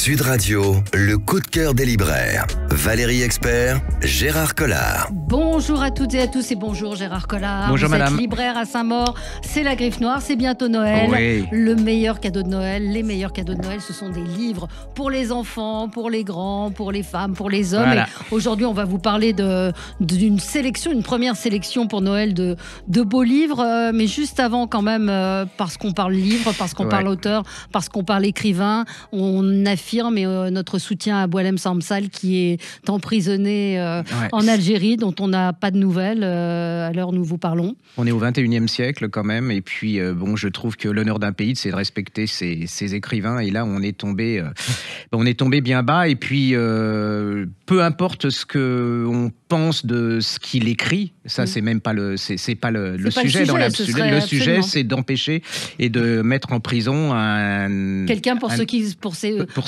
Sud Radio, le coup de cœur des libraires. Valérie Expert, Gérard Collard. Bonjour à toutes et à tous et bonjour Gérard Collard. Bonjour Vous madame. êtes libraire à Saint-Maur, c'est la Griffe Noire, c'est bientôt Noël. Oui. Le meilleur cadeau de Noël, les meilleurs cadeaux de Noël, ce sont des livres pour les enfants, pour les grands, pour les femmes, pour les hommes. Voilà. Et aujourd'hui, on va vous parler d'une sélection, une première sélection pour Noël de beaux livres. Mais juste avant quand même, parce qu'on parle livre, parce qu'on parle auteur, parce qu'on parle écrivain, on affirme notre soutien à Boualem Sansal qui est emprisonné en Algérie, dont on n'a pas de nouvelles à l'heure où nous vous parlons. On est au 21e siècle quand même, et puis je trouve que l'honneur d'un pays, c'est de respecter ses écrivains, et là on est tombé bien bas, et puis peu importe ce qu'on pense de ce qu'il écrit, ça c'est même pas le sujet dans l'absolu. Le sujet, c'est d'empêcher et de mettre en prison quelqu'un pour ce qu'il pense, pour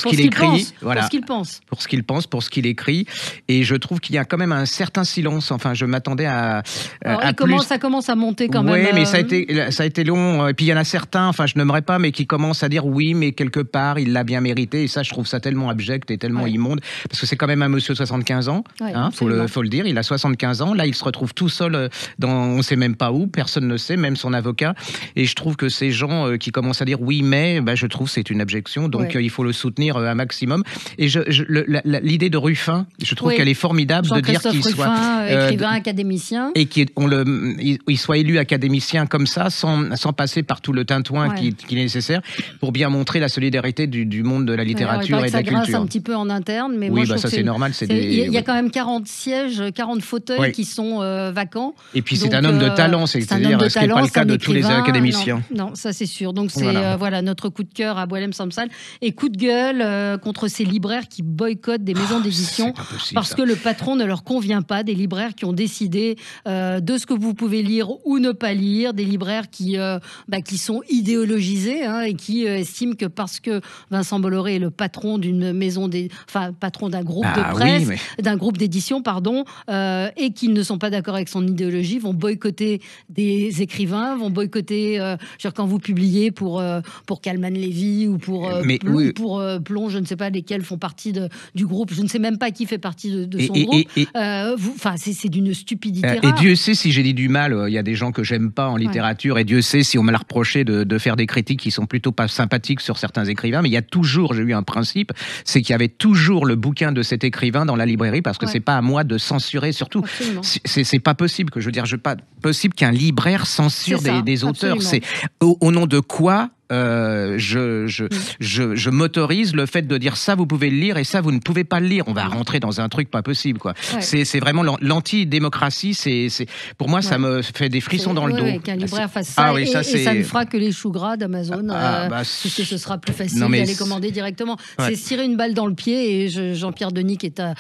ce qu'il écrit, et je trouve qu'il y a quand même un certain silence. Enfin, je m'attendais à ça commence à monter quand même. Oui, mais ça a été long. Et puis il y en a certains, enfin je n'aimerais pas, mais qui commencent à dire oui, mais quelque part il l'a bien mérité. Et ça, je trouve ça tellement abject et tellement immonde, parce que c'est quand même un monsieur de 75 ans. Faut le dire. Il a 75 ans. Là, il se retrouve tout seul on ne sait même pas où. Personne ne sait, même son avocat. Et je trouve que ces gens qui commencent à dire oui, mais, je trouve que c'est une abjection. Donc il faut le soutenir un maximum. Et l'idée de Ruffin, je trouve qu'elle est formidable, de dire qu'il soit écrivain, académicien, et qu'il soit élu académicien comme ça, sans passer par tout le tintouin qui est nécessaire, pour bien montrer la solidarité du monde de la littérature et de la culture. Ça grasse un petit peu en interne, mais oui, moi, ça c'est normal. Il y a quand même 40 sièges, 40 fauteuils qui sont vacants. Et puis c'est un homme de talent, c'est-à-dire ce qui n'est pas le cas de tous les académiciens. Non, ça c'est sûr. Donc c'est notre coup de cœur à Boualem Sansal, et coup de gueule contre ces libraires qui boycottent des maisons d'édition parce que le patron ne leur convient pas, des libraires qui ont décidé de ce que vous pouvez lire ou ne pas lire, des libraires qui sont idéologisés et qui estiment que parce que Vincent Bolloré est le patron d'une maison patron d'un groupe de presse, d'un groupe d'édition, et qu'ils ne sont pas d'accord avec son idéologie, vont boycotter des écrivains, vont boycotter quand vous publiez pour Kalman Levy ou pour Plon, je ne sais pas lesquels font partie du groupe, je ne sais même pas qui fait partie de son groupe. C'est d'une stupidité rare. Et Dieu sait si j'ai dit du mal, il y a des gens que j'aime pas en littérature, et Dieu sait si on m'a reproché de faire des critiques qui sont plutôt pas sympathiques sur certains écrivains, mais il y a toujours, j'ai eu un principe, c'est qu'il y avait toujours le bouquin de cet écrivain dans la librairie, parce que c'est pas à moi de censurer, surtout. C'est pas possible pas possible qu'un libraire censure des auteurs. C'est au nom de quoi je m'autorise le fait de dire ça vous pouvez le lire et ça vous ne pouvez pas le lire. On va rentrer dans un truc pas possible, quoi. C'est vraiment l'anti-démocratie. Pour moi, ça me fait des frissons dans le dos. Qu'un libraire fasse ça, et ça ne fera que les choux gras d'Amazon, puisque ce sera plus facile d'aller commander directement. C'est se tirer une balle dans le pied, et Jean-Pierre Denis, qui est un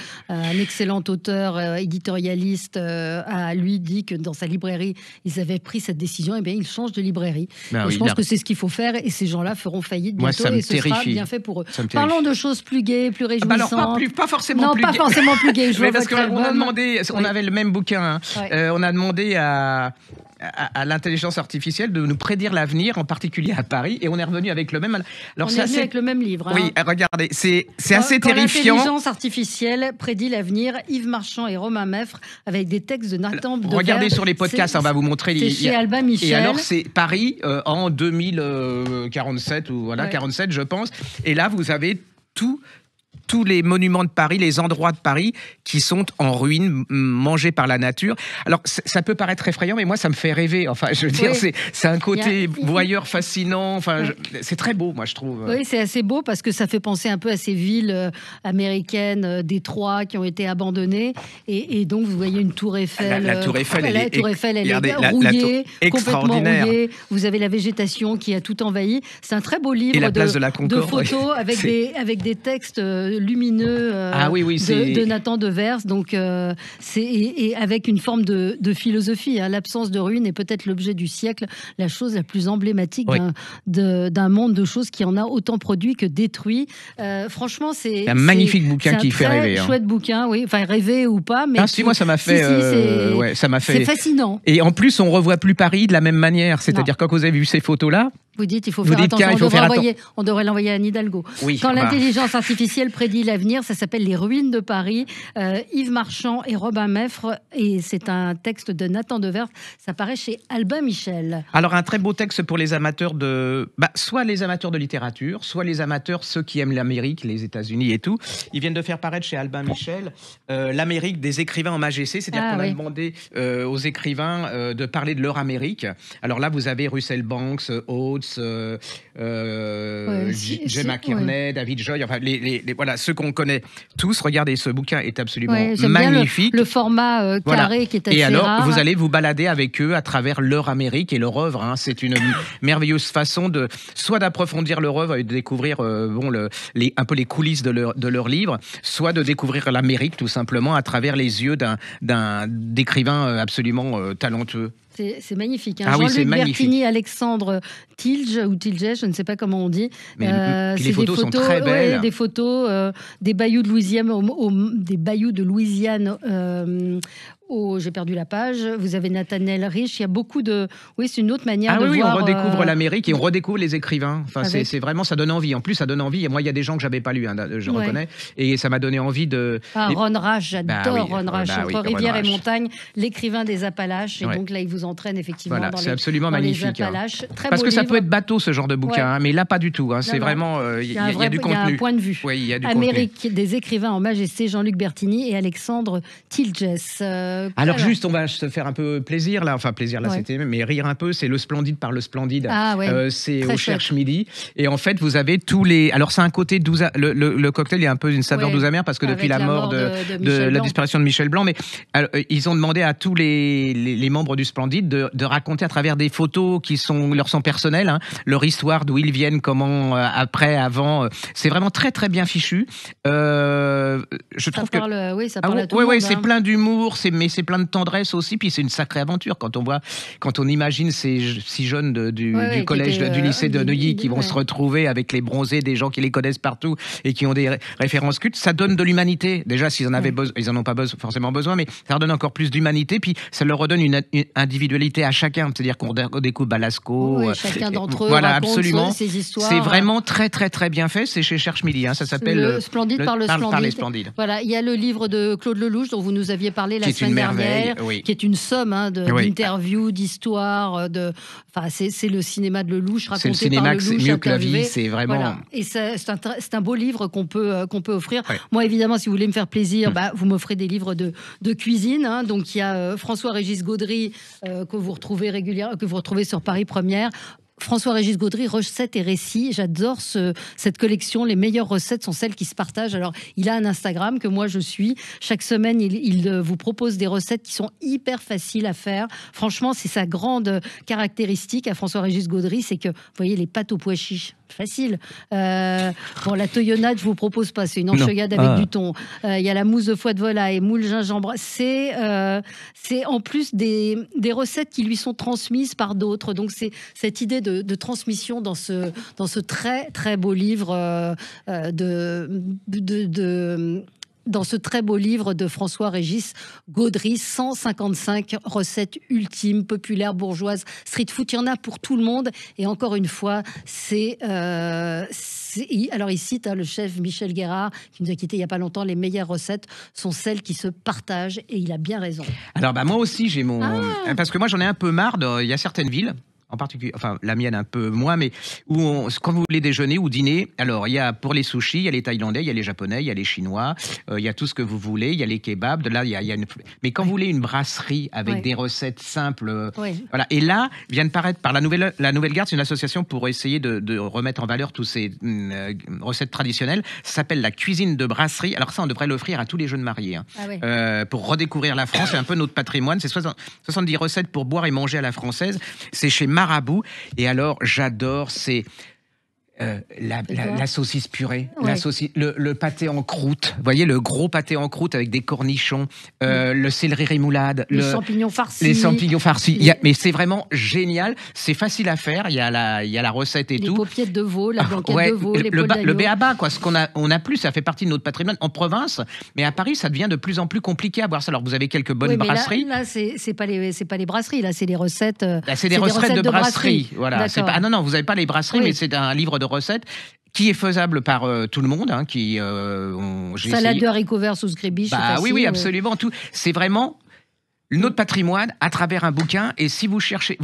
excellent auteur, éditorialiste, a lui dit que dans sa librairie, ils avaient pris cette décision, et bien ils changent de librairie. Je pense que c'est ce qu'il faut faire, et ces gens-là feront faillite bientôt, et ce sera bien fait pour eux. Parlons de choses plus gaies, plus réjouissantes. Pas forcément plus gaies. Parce qu'on a demandé, on avait le même bouquin, on a demandé à l'intelligence artificielle de nous prédire l'avenir, en particulier à Paris, et on est revenu avec le même. Alors, on est venu avec le même livre. Oui, regardez, c'est assez terrifiant. L'intelligence artificielle prédit l'avenir, Yves Marchand et Romain Meffre, avec des textes de Nathan Devers. Regardez sur les podcasts, on va vous montrer. C'est chez Albin Michel. Et alors, c'est Paris en 2047, ou 47, je pense. Et là, vous avez tous les monuments de Paris, les endroits de Paris qui sont en ruine, mangés par la nature. Alors, ça peut paraître effrayant, mais moi, ça me fait rêver. Enfin, je veux dire, c'est un côté voyeur fascinant. Enfin, c'est très beau, moi, je trouve. Oui, c'est assez beau, parce que ça fait penser un peu à ces villes américaines, Détroit, qui ont été abandonnées. Et donc, vous voyez une tour Eiffel. La tour Eiffel, elle est rouillée, complètement rouillée. Vous avez la végétation qui a tout envahi. C'est un très beau livre de photos avec des textes lumineux de Nathan Devers, donc et avec une forme de philosophie. L'absence de ruines est peut-être l'objet du siècle, la chose la plus emblématique d'un monde de choses qui en a autant produit que détruit. Franchement, c'est un magnifique bouquin qui fait rêver. C'est un chouette bouquin, enfin rêver ou pas, mais moi ça m'a fait, c'est fascinant. Et en plus, on revoit plus Paris de la même manière. C'est-à-dire quand vous avez vu ces photos-là, Vous dites, il faut faire attention, on devrait l'envoyer à Anne Hidalgo. Oui, quand l'intelligence artificielle prédit l'avenir, ça s'appelle Les ruines de Paris. Yves Marchand et Robin Meffre, et c'est un texte de Nathan Devers. Ça paraît chez Albin Michel. Alors, un très beau texte pour les amateurs soit les amateurs de littérature, soit les amateurs, ceux qui aiment l'Amérique, les États-Unis et tout. Ils viennent de faire paraître chez Albin Michel l'Amérique des écrivains en MAGC, c'est-à-dire qu'on a demandé aux écrivains de parler de leur Amérique. Alors là, vous avez Russell Banks, Oates, Gemma Kearney, David Joy, enfin voilà, ceux qu'on connaît tous. Regardez, ce bouquin est absolument magnifique. Bien le format carré qui est assez rare. Et alors, rare. vous allez vous balader avec eux à travers leur Amérique et leur œuvre. C'est une merveilleuse façon soit d'approfondir leur œuvre et de découvrir un peu les coulisses de leur livre, soit de découvrir l'Amérique tout simplement à travers les yeux d'écrivain absolument talentueux. C'est magnifique. Jean-Luc Bertini, Alexandre Tilge, je ne sais pas comment on dit. Les photos sont très belles. Des photos des bayous de Louisiane. J'ai perdu la page. Vous avez Nathaniel Rich. Il y a beaucoup de. Oui, c'est une autre manière de voir. On redécouvre l'Amérique et on redécouvre les écrivains. Enfin, c'est vraiment, ça donne envie. En plus, ça donne envie. Et moi, il y a des gens que j'avais pas lus, je reconnais, et ça m'a donné envie de. Ron Rash, j'adore Ron Rash. Entre Rivière et Montagne, l'écrivain des Appalaches. Et donc là, il vous entraîne effectivement dans c'est absolument magnifique. Les Appalaches. Très Parce beau que ça livre. peut être bateau ce genre de bouquin, mais là pas du tout. C'est vraiment il y a du contenu. Il y a un point de vue. Oui, il y a du Amérique des écrivains en majesté, Jean-Luc Bertini et Alexandre Tilges. Alors juste, on va se faire un peu plaisir là, c'était, mais rire un peu. C'est Le Splendide par le Splendide. C'est au Cherche Midi. Et en fait, vous avez tous les. Alors c'est un côté douze. Le cocktail est un peu une saveur douce amère parce que depuis la mort de la disparition de Michel Blanc, mais ils ont demandé à tous les membres du Splendide de raconter à travers des photos qui leur sont personnelles, leur histoire, d'où ils viennent, comment, après, avant. C'est vraiment très très bien fichu. Je trouve ça parle à tout le monde. C'est plein d'humour, mais c'est plein de tendresse aussi. Puis c'est une sacrée aventure quand on imagine ces 6 jeunes du collège, du lycée de Neuilly qui vont se retrouver avec les bronzés, des gens qui les connaissent partout et qui ont des références cultes. Ça donne de l'humanité. Déjà, s'ils en avaient besoin, ils en ont pas forcément besoin, mais ça leur donne encore plus d'humanité. Puis ça leur redonne une individualité à chacun. C'est-à-dire qu'on découvre Balasco. Chacun d'entre eux raconte ses histoires. C'est vraiment très très très bien fait. C'est chez Cherche Midi. Ça s'appelle Le Splendide par le Splendide. Voilà, il y a le livre de Claude Lelouch dont vous nous aviez parlé la semaine dernière, qui est une somme d'interviews, d'histoires. C'est le cinéma de Lelouch raconté par Lelouch. C'est mieux que la vie. C'est vraiment. Voilà. Et c'est un beau livre qu'on peut offrir. Moi, évidemment, si vous voulez me faire plaisir, vous m'offrez des livres de cuisine. Donc il y a François-Régis Gaudry que vous retrouvez régulièrement, que vous retrouvez sur Paris Première. François-Régis Gaudry, recettes et récits. J'adore cette collection. Les meilleures recettes sont celles qui se partagent. Alors, il a un Instagram que moi je suis. Chaque semaine, il vous propose des recettes qui sont hyper faciles à faire. Franchement, c'est sa grande caractéristique à François-Régis Gaudry, c'est que, vous voyez, les pâtes aux pois chiches. Facile. La toyonnade, je vous propose pas. C'est une encheuillade avec du thon. Il y a la mousse de foie de volaille, moule gingembre. C'est en plus des recettes qui lui sont transmises par d'autres. Donc c'est cette idée de transmission dans ce très très beau livre dans ce très beau livre de François-Régis Gaudry, 155 recettes ultimes, populaires, bourgeoises, street food, il y en a pour tout le monde. Et encore une fois, alors il cite le chef Michel Guérard, qui nous a quittés il n'y a pas longtemps, les meilleures recettes sont celles qui se partagent, et il a bien raison. Alors moi aussi, j'ai parce que moi j'en ai un peu marre, il y a certaines villes, en particulier, enfin la mienne un peu moins, mais quand vous voulez déjeuner ou dîner, alors il y a pour les sushis, il y a les Thaïlandais, il y a les Japonais, il y a les Chinois, il y a tout ce que vous voulez, il y a les kebabs, là il y a mais quand vous voulez une brasserie avec des recettes simples, voilà. Et là vient de paraître par la Nouvelle Garde, c'est une association pour essayer de remettre en valeur toutes ces recettes traditionnelles. Ça s'appelle la cuisine de brasserie. Alors ça, on devrait l'offrir à tous les jeunes mariés, pour redécouvrir la France. C'est un peu notre patrimoine. C'est 70 recettes pour boire et manger à la française. C'est chez Marabout. Et alors, j'adore, La saucisse purée, le pâté en croûte. Vous voyez, le gros pâté en croûte avec des cornichons, le céleri rémoulade, les champignons farcis. Les champignons farcis. Mais c'est vraiment génial. C'est facile à faire. Il y a la recette et tout. Les paupiettes de veau, la blanquette de veau, le béaba, quoi. Ce qu'on a plus, ça fait partie de notre patrimoine en province. Mais à Paris, ça devient de plus en plus compliqué à boire ça. Alors, vous avez quelques bonnes brasseries. Là, c'est pas les brasseries. Là, c'est les recettes. C'est des recettes de brasserie. Voilà. Non, vous n'avez pas les brasseries, mais c'est un livre de recettes qui est faisable par tout le monde. Salade de haricots verts sous scribiche. Oui, absolument. Tout. C'est vraiment notre patrimoine à travers un bouquin. Et si vous cherchez...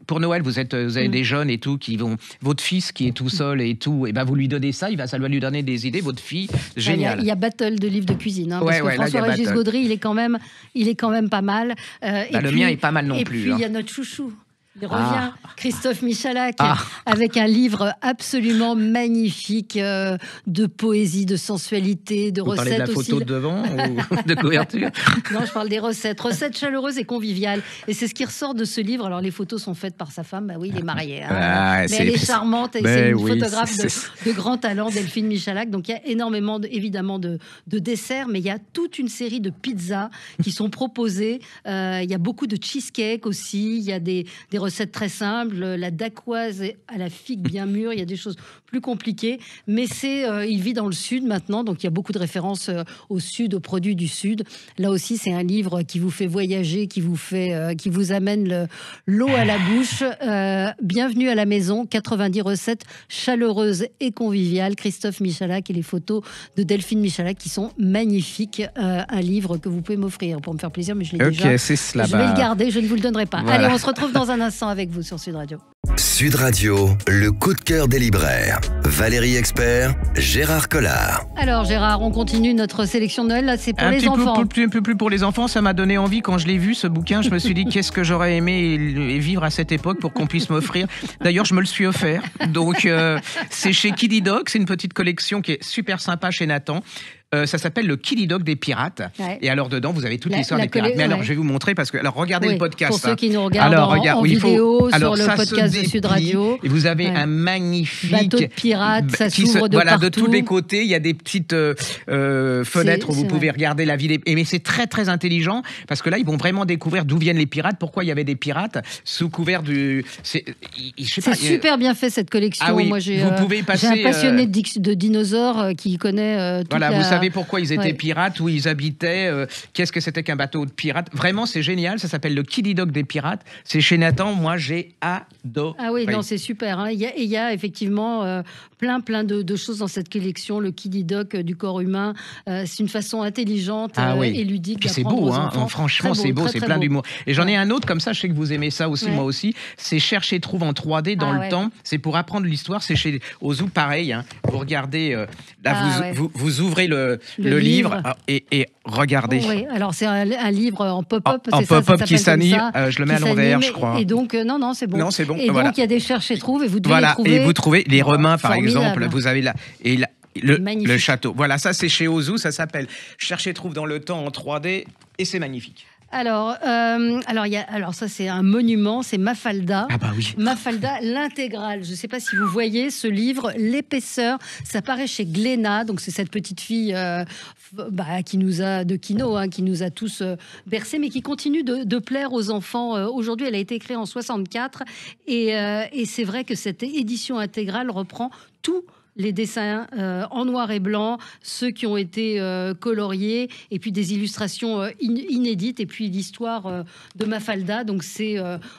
pour Noël, vous avez des jeunes et tout qui vont... Votre fils qui est tout seul et tout, et vous lui donnez ça, ça va lui donner des idées. Votre fille, génial. Il y a Battle de livres de cuisine. Parce que François-Régis Gaudry, il est quand même pas mal. Le mien est pas mal non plus. Et puis, il y a notre chouchou. Il revient, Christophe Michalak, avec un livre absolument magnifique de poésie, de sensualité, de recettes. Vous parlez de la photo de devant ou de couverture? Non, je parle des recettes chaleureuses et conviviales. Et c'est ce qui ressort de ce livre. Alors, les photos sont faites par sa femme. Il est marié. Mais elle est charmante. Et c'est une photographe de grand talent, Delphine Michalak. Donc, il y a énormément, évidemment, de desserts, mais il y a toute une série de pizzas qui sont proposées. Il y a beaucoup de cheesecake aussi. Il y a des recettes très simples, la dacquoise à la figue bien mûre, il y a des choses plus compliquées, mais il vit dans le sud maintenant, donc il y a beaucoup de références au sud, aux produits du sud. Là aussi, c'est un livre qui vous fait voyager, qui vous amène l'eau à la bouche. Bienvenue à la maison, 90 recettes chaleureuses et conviviales. Christophe Michalak et les photos de Delphine Michalak qui sont magnifiques. Un livre que vous pouvez m'offrir pour me faire plaisir, mais je l'ai déjà. Je vais le garder, je ne vous le donnerai pas. Voilà. Allez, on se retrouve dans un instant avec vous sur Sud Radio. Sud Radio, le coup de cœur des libraires. Valérie Expert, Gérard Collard. Alors Gérard, on continue notre sélection de Noël. Là, c'est pour les enfants. Un peu plus pour les enfants. Ça m'a donné envie quand je l'ai vu, ce bouquin. Je me suis dit, qu'est-ce que j'aurais aimé vivre à cette époque pour qu'on puisse m'offrir. D'ailleurs, je me le suis offert. Donc, c'est chez Kiddy Dog. C'est une petite collection qui est super sympa chez Nathan. Ça s'appelle le Kiddy Dog des pirates. Ouais. Et alors, dedans, vous avez toute l'histoire des pirates. Mais alors, je vais vous montrer parce que... Alors, regardez le podcast. Pour ceux qui nous regardent en vidéo sur le podcast de Sud Radio. Et vous avez un magnifique... bateau de pirates, ça s'ouvre de partout. De tous les côtés. Il y a des petites fenêtres où vous pouvez regarder la vie. Mais c'est très, très intelligent parce que là, ils vont vraiment découvrir d'où viennent les pirates, pourquoi il y avait des pirates sous couvert du... C'est super bien fait, cette collection. Ah oui, moi, j'ai un passionné de dinosaures qui connaît toute vous savez pourquoi ils étaient pirates, où ils habitaient, qu'est-ce que c'était qu'un bateau de pirates. Vraiment, c'est génial. Ça s'appelle le Kiddy Dog des pirates. C'est chez Nathan. Moi, j'ai adoré. Ah oui, non, c'est super. Hein. Il y a effectivement plein de choses dans cette collection. Le Kiddy Dog du corps humain, c'est une façon intelligente et ludique. Puis c'est beau, hein. Franchement, c'est beau, c'est plein d'humour. Et j'en ai un autre comme ça. Je sais que vous aimez ça aussi, moi aussi. C'est Cherche et trouve en 3D dans le temps. C'est pour apprendre l'histoire. C'est chez Ozu, pareil. Hein. Vous regardez, là, vous ouvrez le livre et regardez. Oui, alors c'est un livre en pop-up. En pop-up qui s'anime. Je le mets à l'envers, je crois. Et donc, non, c'est bon. Non, c'est bon. Et donc, il y a des cherches et trouves et vous devez les trouver. Et vous trouvez les Romains, par exemple. Vous avez là. Et le château. Voilà, ça, c'est chez Ozu. Ça s'appelle Cherche et trouve dans le temps en 3D. Et c'est magnifique. Alors ça c'est un monument, c'est Mafalda. Ah bah oui. Mafalda, l'intégrale. Je ne sais pas si vous voyez ce livre, l'épaisseur. Ça paraît chez Glénat, donc c'est cette petite fille qui nous a tous bercés, mais qui continue de plaire aux enfants. Aujourd'hui, elle a été créée en 64 et c'est vrai que cette édition intégrale reprend tout. Les dessins en noir et blanc, ceux qui ont été coloriés, et puis des illustrations inédites, et puis l'histoire de Mafalda. Donc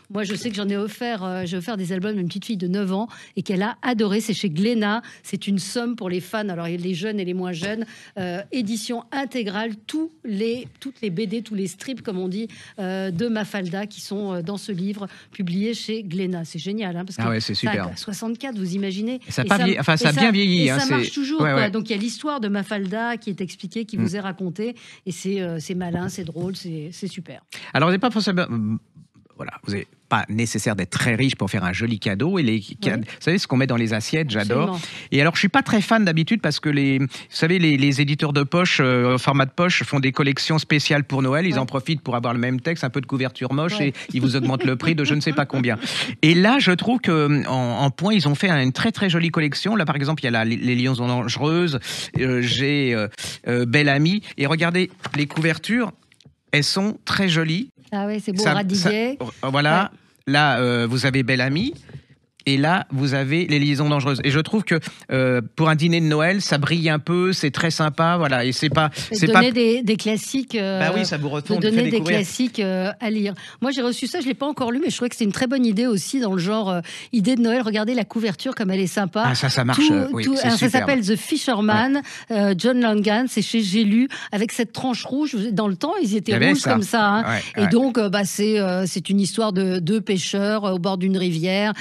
moi je sais que j'en ai offert, j'ai offert des albums à une petite fille de 9 ans, et qu'elle a adoré. C'est chez Glénat, c'est une somme pour les fans, alors les jeunes et les moins jeunes. Édition intégrale, toutes les BD, tous les strips, comme on dit, de Mafalda, qui sont dans ce livre, publié chez Glénat. C'est génial, hein, parce que c'est super. 64, vous imaginez. Ça a bien vieilli. Et ça marche toujours. Quoi. Donc il y a l'histoire de Mafalda qui est expliquée, qui vous est racontée, et c'est malin, c'est drôle, c'est super. Alors, on n'est pas forcément voilà, vous n'avez pas nécessaire d'être très riche pour faire un joli cadeau. Et vous savez ce qu'on met dans les assiettes, j'adore. Et alors, je suis pas très fan d'habitude parce que vous savez, les éditeurs de poche, format de poche, font des collections spéciales pour Noël. Ils en profitent pour avoir le même texte, un peu de couverture moche, et ils vous augmentent le prix de je ne sais pas combien. Et là, je trouve que en point, ils ont fait une très très jolie collection. Là, par exemple, il y a les Liaisons dangereuses. J'ai Belle Amie. Et regardez les couvertures. Elles sont très jolies. Ah oui, c'est beau, radiguet. Voilà. Ouais. Là, vous avez Belle Amie. Et là, vous avez les Liaisons dangereuses. Et je trouve que pour un dîner de Noël, ça brille un peu, c'est très sympa, voilà. Et c'est pas, des classiques. Bah oui, ça vous retourne. Donner des classiques à lire. Moi, j'ai reçu ça, je l'ai pas encore lu, mais je trouvais que c'était une très bonne idée aussi dans le genre idée de Noël. Regardez la couverture comme elle est sympa. Ah, ça marche. Alors, ça s'appelle The Fisherman, John Langan. C'est chez J'ai lu avec cette tranche rouge. Dans le temps, ils étaient rouges comme ça. Hein. Et donc, c'est une histoire de deux pêcheurs au bord d'une rivière.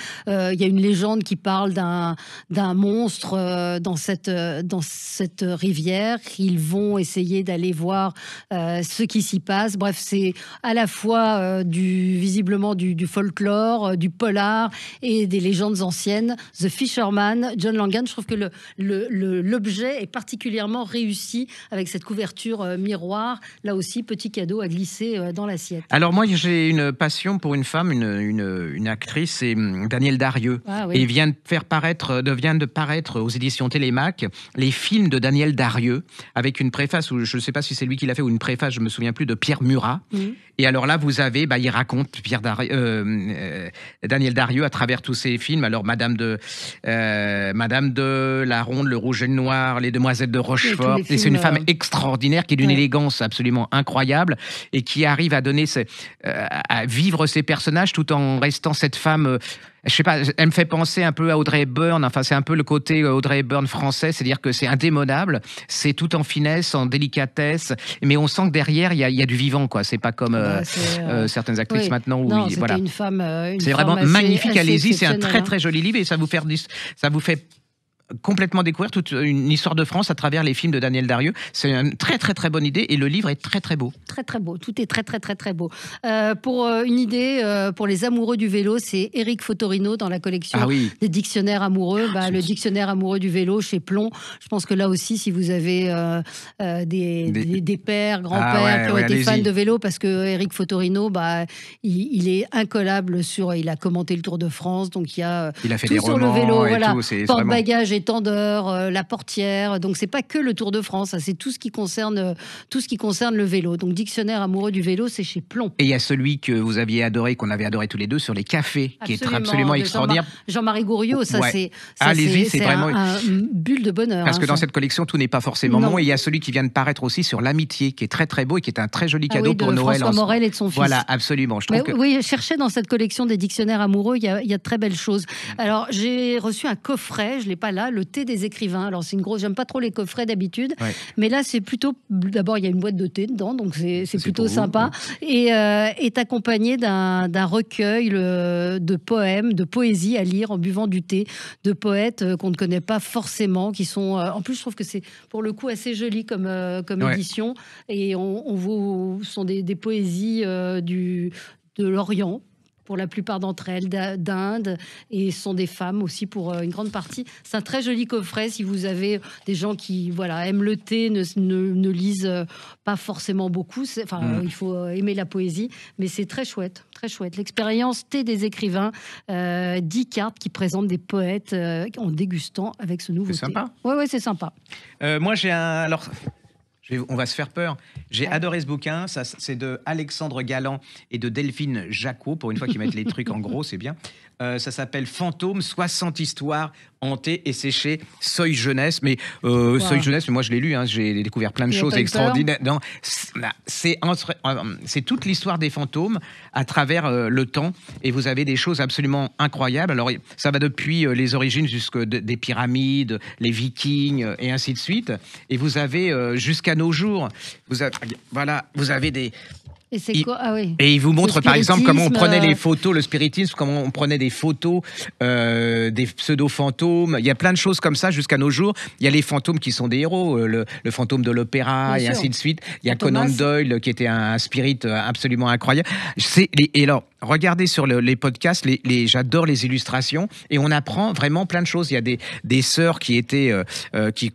Il y a une légende qui parle d'un monstre dans cette rivière. Ils vont essayer d'aller voir ce qui s'y passe. Bref, c'est à la fois visiblement du folklore, du polar et des légendes anciennes. The Fisherman, John Langan. Je trouve que l'objet est particulièrement réussi avec cette couverture miroir. Là aussi, petit cadeau à glisser dans l'assiette. Alors moi, j'ai une passion pour une femme, une actrice, c'est Danielle Darrieux. Ah, oui. Et vient de paraître aux éditions Télémac les films de Danielle Darrieux avec une préface, où je ne sais pas si c'est lui qui l'a fait, ou une préface, je me souviens plus, de Pierre Murat. Et alors là, vous avez, il raconte Danielle Darrieux à travers tous ces films. Alors Madame de la Ronde, Le Rouge et le Noir, Les Demoiselles de Rochefort. Et c'est une femme extraordinaire qui est d'une élégance absolument incroyable et qui arrive à donner à vivre ses personnages tout en restant cette femme. Je sais pas, elle me fait penser un peu à Audrey Hepburn. Enfin, c'est un peu le côté Audrey Hepburn français, c'est-à-dire que c'est indémodable, c'est tout en finesse, en délicatesse, mais on sent que derrière il y a du vivant, quoi. C'est pas comme certaines actrices maintenant où c'était une femme. C'est vraiment magnifique. Allez-y, c'est un très très joli livre et ça vous fait complètement découvrir toute une histoire de France à travers les films de Danielle Darrieux. C'est une très très très bonne idée et le livre est très très beau. Très très beau, tout est très très très très beau. Pour une idée, pour les amoureux du vélo, c'est Éric Fotorino dans la collection des dictionnaires amoureux. Le dictionnaire amoureux du vélo chez Plomb. Je pense que là aussi, si vous avez des pères, grands-pères qui ont été fans de vélo, parce que Éric Fotorino, il est incollable il a commenté le Tour de France, donc il a fait tout des sur romans le vélo, voilà, porte-bagages, étendeur, la portière. Donc c'est pas que le Tour de France, c'est tout ce qui concerne le vélo. Donc dictionnaire amoureux du vélo, c'est chez Plomb. Et il y a celui que vous aviez adoré, qu'on avait adoré tous les deux, sur les cafés, qui est absolument extraordinaire. Jean-Marie Gouriot, c'est vraiment un bulle de bonheur. Parce que dans cette collection, tout n'est pas forcément bon. Et il y a celui qui vient de paraître aussi sur l'amitié, qui est très très beau et qui est un très joli cadeau pour Noël. François Morel et de son fils. Voilà, absolument. Oui, cherchez dans cette collection des dictionnaires amoureux, il y a de très belles choses. Alors j'ai reçu un coffret, je l'ai pas là, le thé des écrivains. Alors c'est une grosse, j'aime pas trop les coffrets d'habitude, mais là c'est plutôt, d'abord il y a une boîte de thé dedans, donc c'est plutôt sympa, et est accompagné d'un recueil de poèmes, de poésie à lire en buvant du thé, de poètes qu'on ne connaît pas forcément, qui sont, en plus je trouve que c'est pour le coup assez joli comme édition, et ce sont des poésies de l'Orient, pour la plupart d'entre elles, d'Inde, et ce sont des femmes aussi pour une grande partie. C'est un très joli coffret si vous avez des gens qui aiment le thé, ne lisent pas forcément beaucoup. Il faut aimer la poésie, mais c'est très chouette, très chouette. L'expérience thé des écrivains, 10 cartes qui présentent des poètes en dégustant avec ce nouveau thé. C'est sympa. Ouais, c'est sympa. Moi, j'ai un... Alors... on va se faire peur. J'ai adoré ce bouquin. C'est de Alexandre Galland et de Delphine Jacquot. Pour une fois qu'ils mettent les trucs en gros, c'est bien. Ça s'appelle Fantôme, 60 histoires hantées, et c'est chez Seuil Jeunesse. Mais Seuil Jeunesse, moi je l'ai lu, j'ai découvert plein de choses extraordinaires. Non, c'est toute l'histoire des fantômes à travers le temps, et vous avez des choses absolument incroyables. Alors ça va depuis les origines jusqu'à des pyramides, les Vikings et ainsi de suite. Et vous avez jusqu'à nos jours, vous avez des... Et c'est quoi? Ah oui. Et il vous montre par exemple comment on prenait les photos, le spiritisme, comment on prenait des photos des pseudo-fantômes. Il y a plein de choses comme ça jusqu'à nos jours. Il y a les fantômes qui sont des héros, le fantôme de l'opéra et ainsi de suite. Il y a Conan Doyle qui était un spirit absolument incroyable. Et alors, regardez sur les podcasts, j'adore les illustrations et on apprend vraiment plein de choses. Il y a des sœurs qui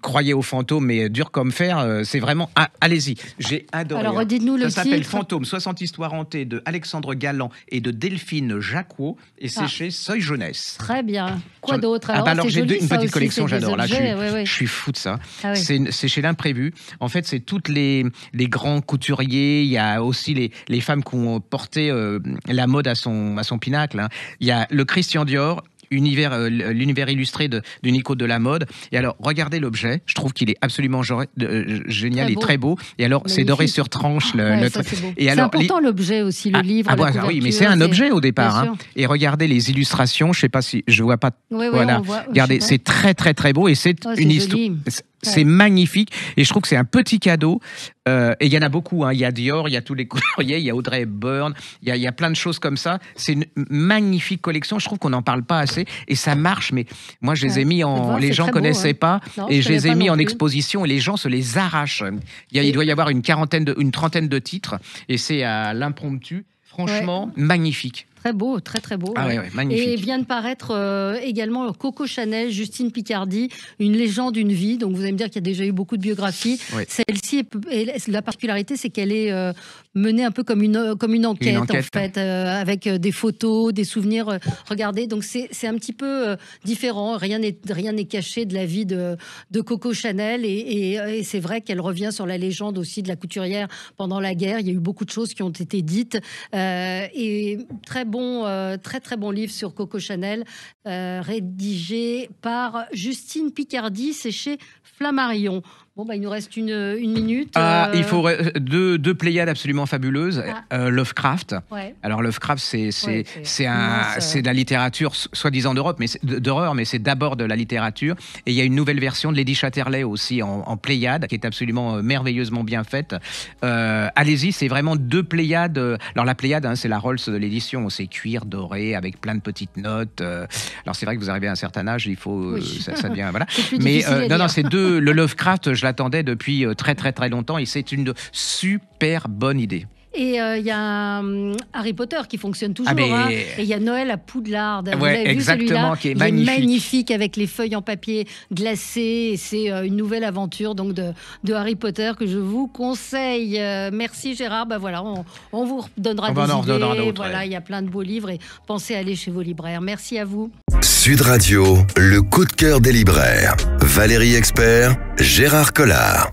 croyaient aux fantômes mais dures comme fer. C'est vraiment... allez-y, j'ai adoré. Alors, redites-nous le titre. Ça s'appelle Fantômes, 60 histoires hantées de Alexandre Galland et de Delphine Jacquot et c'est chez Seuil Jeunesse. Très bien. Quoi d'autre? Alors j'ai une petite collection, j'adore. Là, je suis fou de ça. Ah, oui. C'est chez l'Imprévu. En fait, c'est toutes les grands couturiers. Il y a aussi les femmes qui ont porté la mode à son pinacle. Hein. Il y a le Christian Dior. L'univers illustré d'une icône de la mode. Et alors, regardez l'objet. Je trouve qu'il est absolument génial et très beau. Et alors, c'est doré sur tranche. C'est important l'objet aussi, le livre. Oui, mais c'est un objet au départ. Hein. Et regardez les illustrations. Je ne sais pas si je vois pas. Voilà. Regardez, c'est très très très beau et c'est une histoire. C'est magnifique et je trouve que c'est un petit cadeau et il y en a beaucoup, hein. Il y a Dior, il y a tous les couturiers, il y a Audrey Hepburn, il y a plein de choses comme ça. C'est une magnifique collection, je trouve qu'on n'en parle pas assez et ça marche, mais moi je les ai mis les gens ne connaissaient pas et je les ai mis en exposition et les gens se les arrachent. Il doit y avoir une trentaine de titres et c'est à l'impromptu, franchement magnifique. Très beau, très très beau. Ah ouais, magnifique. Et vient de paraître également Coco Chanel, Justine Picardie, une légende, une vie. Donc vous allez me dire qu'il y a déjà eu beaucoup de biographies. Oui. Celle-ci, la particularité, c'est qu'elle est menée un peu comme une enquête en fait, avec des photos, des souvenirs. Regardez, donc c'est un petit peu différent. Rien n'est caché de la vie de Coco Chanel. Et c'est vrai qu'elle revient sur la légende aussi de la couturière pendant la guerre. Il y a eu beaucoup de choses qui ont été dites. Et très très bon livre sur Coco Chanel, rédigé par Justine Picardie, c'est chez Flammarion. Bon, il nous reste une minute. Il faut deux pléiades absolument fabuleuses. Lovecraft. Ouais. Alors Lovecraft, c'est de la littérature soi-disant d'horreur, mais c'est d'abord de la littérature. Et il y a une nouvelle version de Lady Chatterley aussi en pléiade, qui est absolument merveilleusement bien faite. Allez-y, c'est vraiment deux pléiades. Alors la pléiade, hein, c'est la Rolls de l'édition, c'est cuir doré avec plein de petites notes. Alors c'est vrai que vous arrivez à un certain âge, il faut ça devient voilà. Mais non, c'est deux. Le Lovecraft, je l'attendais depuis très très très longtemps et c'est une super bonne idée. Et il y a Harry Potter qui fonctionne toujours. Et il y a Noël à Poudlard. Vous avez vu celui-là, qui est magnifique. Magnifique avec les feuilles en papier glacé. C'est une nouvelle aventure donc de Harry Potter que je vous conseille. Merci Gérard. Voilà, on vous donnera des idées. Voilà, il y a plein de beaux livres et pensez à aller chez vos libraires. Merci à vous. Sud Radio, le coup de cœur des libraires. Valérie Expert, Gérard Collard.